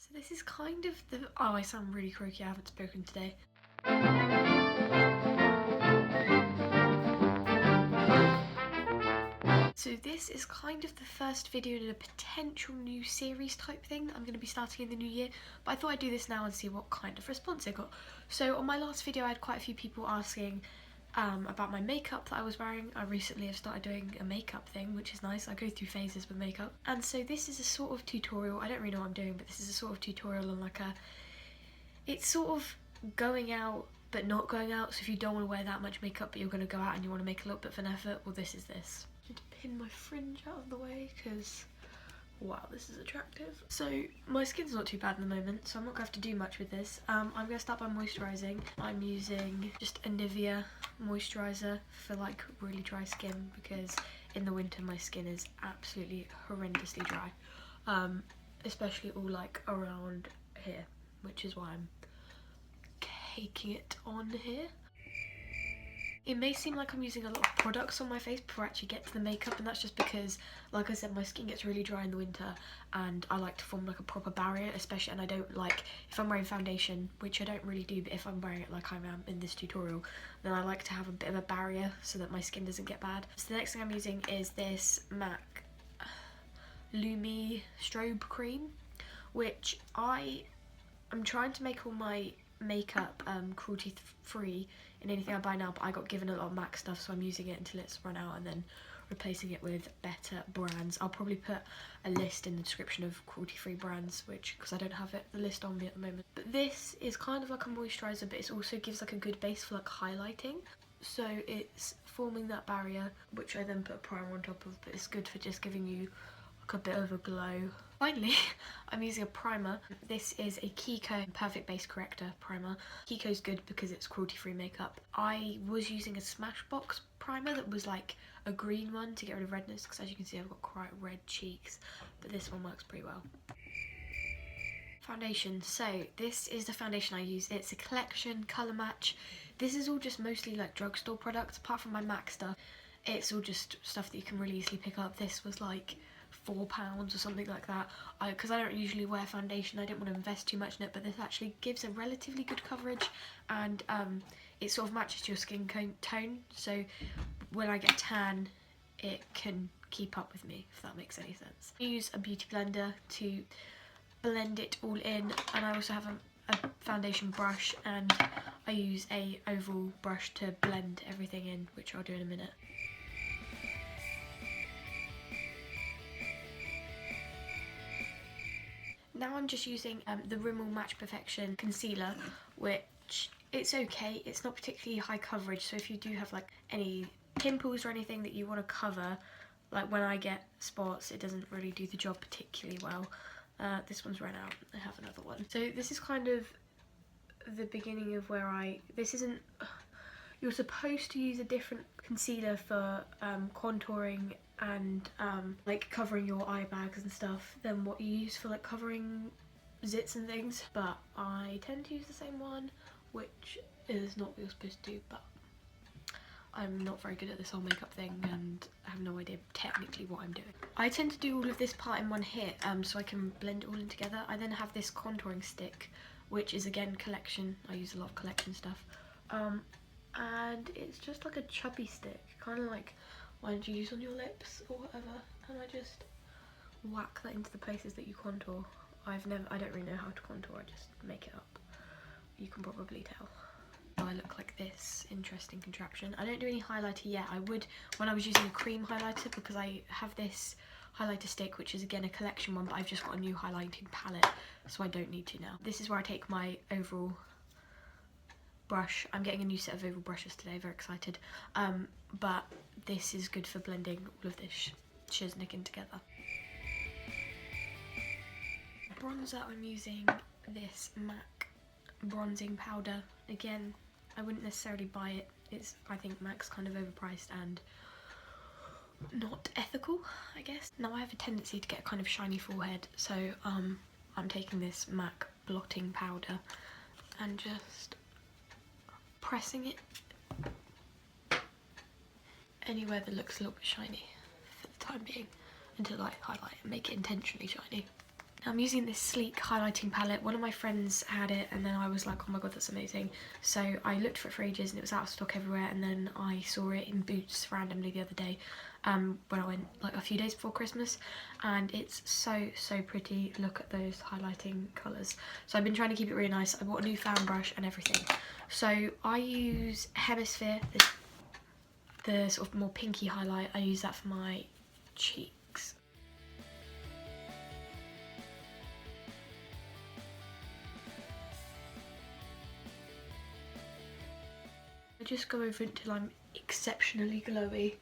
So this is kind of the... Oh, I sound really croaky, I haven't spoken today. So this is kind of the first video in a potential new series type thing that I'm going to be starting in the new year, but I thought I'd do this now and see what kind of response I got. So on my last video I had quite a few people asking about my makeup that I was wearing. I recently have started doing a makeup thing, which is nice. I go through phases with makeup. And so this is a sort of tutorial. I don't really know what I'm doing, but this is a sort of tutorial on like a... It's sort of going out but not going out. So if you don't want to wear that much makeup but you're going to go out and you want to make a little bit of an effort, well, this is this. I need to pin my fringe out of the way because... wow, this is attractive. So my skin's not too bad at the moment, so I'm not going to have to do much with this. I'm going to start by moisturising. I'm using just a Nivea moisturiser for like really dry skin because in the winter my skin is absolutely horrendously dry. Especially all like around here, which is why I'm caking it on here. It may seem like I'm using a lot of products on my face before I actually get to the makeup, and that's just because, like I said, my skin gets really dry in the winter and I like to form like a proper barrier, especially, and I don't like, if I'm wearing foundation, which I don't really do, but if I'm wearing it like I am in this tutorial, then I like to have a bit of a barrier so that my skin doesn't get bad. So the next thing I'm using is this MAC Lumi Strobe Cream, which I'm trying to make all my makeup cruelty free in anything I buy now, but I got given a lot of MAC stuff, so I'm using it until it's run out and then replacing it with better brands. I'll probably put a list in the description of cruelty free brands, which, because I don't have the list on me at the moment. But this is kind of like a moisturiser, but it also gives like a good base for like highlighting. So it's forming that barrier, which I then put a primer on top of, but it's good for just giving you like a bit of a glow. Finally, I'm using a primer. This is a Kiko Perfect Base Corrector primer. Kiko's good because it's cruelty-free makeup. I was using a Smashbox primer that was like a green one to get rid of redness, because as you can see I've got quite red cheeks, but this one works pretty well. Foundation. So this is the foundation I use. It's a collection colour match. This is all just mostly like drugstore products, apart from my MAC stuff. It's all just stuff that you can really easily pick up. This was like £4 or something like that, because I don't usually wear foundation. I didn't want to invest too much in it, but this actually gives a relatively good coverage, and it sort of matches to your skin tone, so when I get tan it can keep up with me, if that makes any sense. I use a beauty blender to blend it all in, and I also have a foundation brush, and I use a oval brush to blend everything in, which I'll do in a minute. Now I'm just using the Rimmel Match Perfection concealer, which it's okay, it's not particularly high coverage, so if you do have like any pimples or anything that you want to cover, like when I get spots, it doesn't really do the job particularly well. This one's run out, I have another one. So this is kind of the beginning of where this isn't, you're supposed to use a different concealer for contouring and like covering your eye bags and stuff than what you use for like covering zits and things, but I tend to use the same one, which is not what you're supposed to do, but I'm not very good at this whole makeup thing and I have no idea technically what I'm doing. I tend to do all of this part in one hit, so I can blend it all in together. I then have this contouring stick, which is again collection. I use a lot of collection stuff, and it's just like a chubby stick, kind of like one you use on your lips or whatever, and I just whack that into the places that you contour. I don't really know how to contour, I just make it up. You can probably tell. I look like this interesting contraption. I don't do any highlighter yet. I would when I was using a cream highlighter, because I have this highlighter stick, which is again a collection one, but I've just got a new highlighting palette, so I don't need to now. This is where I take my oval brush. I'm getting a new set of oval brushes today, very excited. But this is good for blending all of this shiznick in together. Bronzer, I'm using this MAC bronzing powder. Again, I wouldn't necessarily buy it. I think MAC's kind of overpriced and not ethical, I guess. Now I have a tendency to get a kind of shiny forehead, so I'm taking this MAC blotting powder and just pressing it anywhere that looks a little bit shiny for the time being, until I highlight and make it intentionally shiny. I'm using this sleek highlighting palette. One of my friends had it and then I was like, oh my god, that's amazing. So I looked for it for ages and it was out of stock everywhere, and then I saw it in Boots randomly the other day when I went like a few days before Christmas, and it's so pretty. Look at those highlighting colours. So I've been trying to keep it really nice. I bought a new fan brush and everything. So I use Hemisphere, the sort of more pinky highlight. I use that for my cheeks. I just go over it until I'm exceptionally glowy.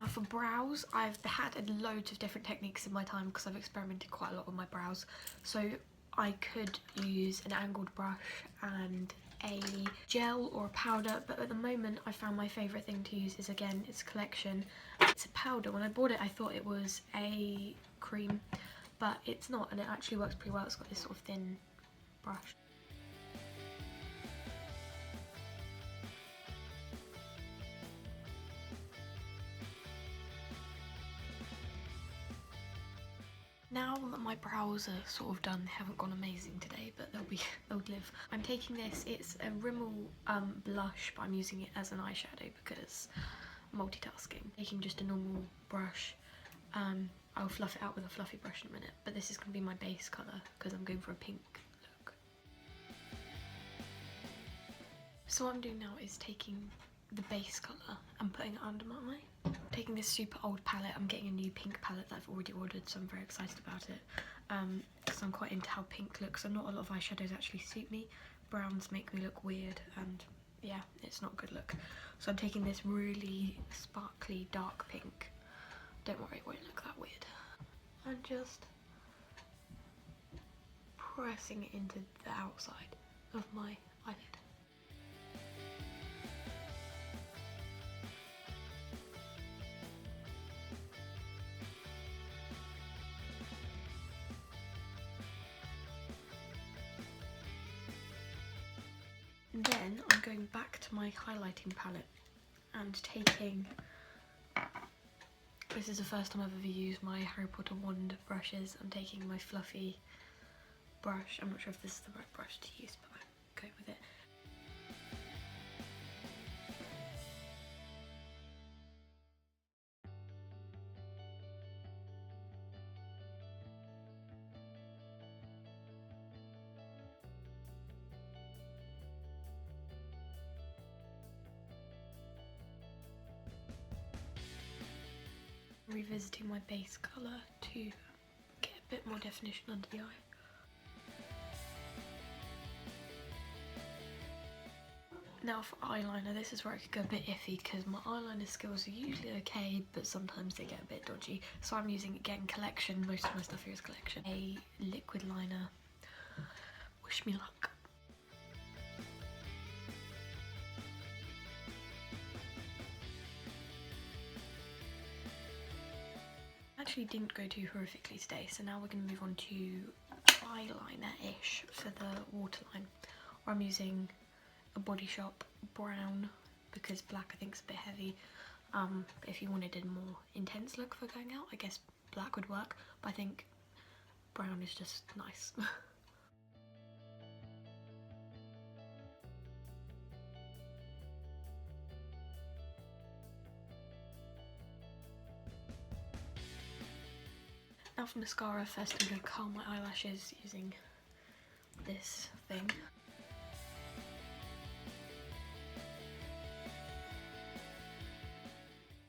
For brows, I've had loads of different techniques in my time because I've experimented quite a lot with my brows. So I could use an angled brush and a gel or a powder, but at the moment I found my favourite thing to use is, again, it's a Collection. It's a powder. When I bought it I thought it was a cream, but it's not, and it actually works pretty well. It's got this sort of thin brush. Now that my brows are sort of done, they haven't gone amazing today, but they'll live. I'm taking this, it's a Rimmel blush, but I'm using it as an eyeshadow because multitasking. Taking just a normal brush, I'll fluff it out with a fluffy brush in a minute, but this is going to be my base colour because I'm going for a pink look. So what I'm doing now is taking the base colour and putting it under my eye. Taking this super old palette, I'm getting a new pink palette that I've already ordered, so I'm very excited about it because I'm quite into how pink looks, and not a lot of eyeshadows actually suit me. Browns make me look weird, and yeah, it's not a good look. So I'm taking this really sparkly dark pink. Don't worry, it won't look that weird. And just pressing it into the outside of my eyelid. And then I'm going back to my highlighting palette and taking, this is the first time I've ever used my Harry Potter wand brushes. I'm taking my fluffy brush. I'm not sure if this is the right brush to use, but I'm going with it. Revisiting my base colour to get a bit more definition under the eye. Now for eyeliner, this is where it could go a bit iffy because my eyeliner skills are usually okay, but sometimes they get a bit dodgy. So I'm using, again, Collection. Most of my stuff here is Collection. A liquid liner. Wish me luck. Actually didn't go too horrifically today, so now we're going to move on to eyeliner-ish for the waterline. Or I'm using a Body Shop brown because black I think is a bit heavy. If you wanted a more intense look for going out, I guess black would work, but I think brown is just nice. Now for mascara, first I'm going to curl my eyelashes using this thing.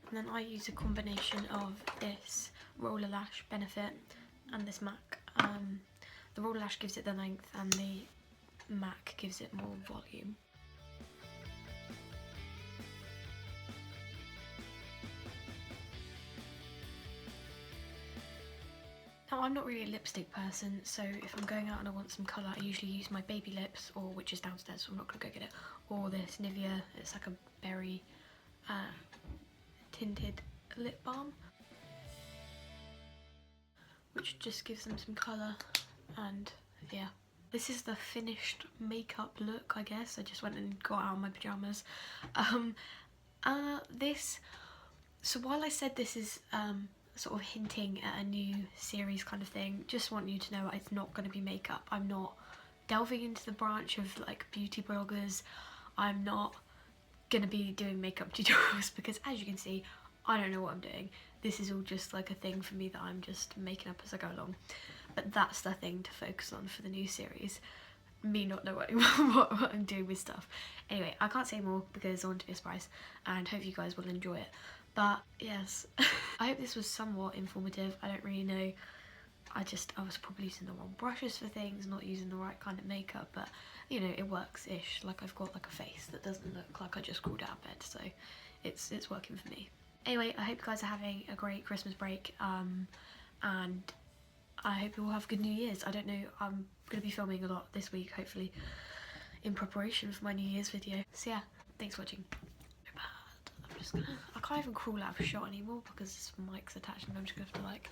And then I use a combination of this Roller Lash Benefit and this MAC. The Roller Lash gives it the length and the MAC gives it more volume. Now, I'm not really a lipstick person, so if I'm going out and I want some colour, I usually use my baby lips, or which is downstairs, so I'm not going to go get it, or this Nivea, it's like a berry tinted lip balm, which just gives them some colour. And yeah, this is the finished makeup look, I guess. I just went and got out of my pyjamas. So while I said this is sort of hinting at a new series kind of thing, just want you to know it's not going to be makeup. I'm not delving into the branch of like beauty bloggers. I'm not going to be doing makeup tutorials because, as you can see, I don't know what I'm doing. This is all just like a thing for me that I'm just making up as I go along. But that's the thing to focus on for the new series. Me not knowing what I'm doing with stuff. Anyway, I can't say more because I want to be a surprise, and hope you guys will enjoy it. But yes, I hope this was somewhat informative. I don't really know. I was probably using the wrong brushes for things, not using the right kind of makeup, but you know, it works-ish. Like, I've got like a face that doesn't look like I just crawled out of bed, so it's working for me. Anyway, I hope you guys are having a great Christmas break, and I hope you all have good New Year's. I don't know, I'm going to be filming a lot this week, hopefully, in preparation for my New Year's video. So yeah, thanks for watching. I can't even crawl out of shot anymore because this mic's attached and I'm just going to have to like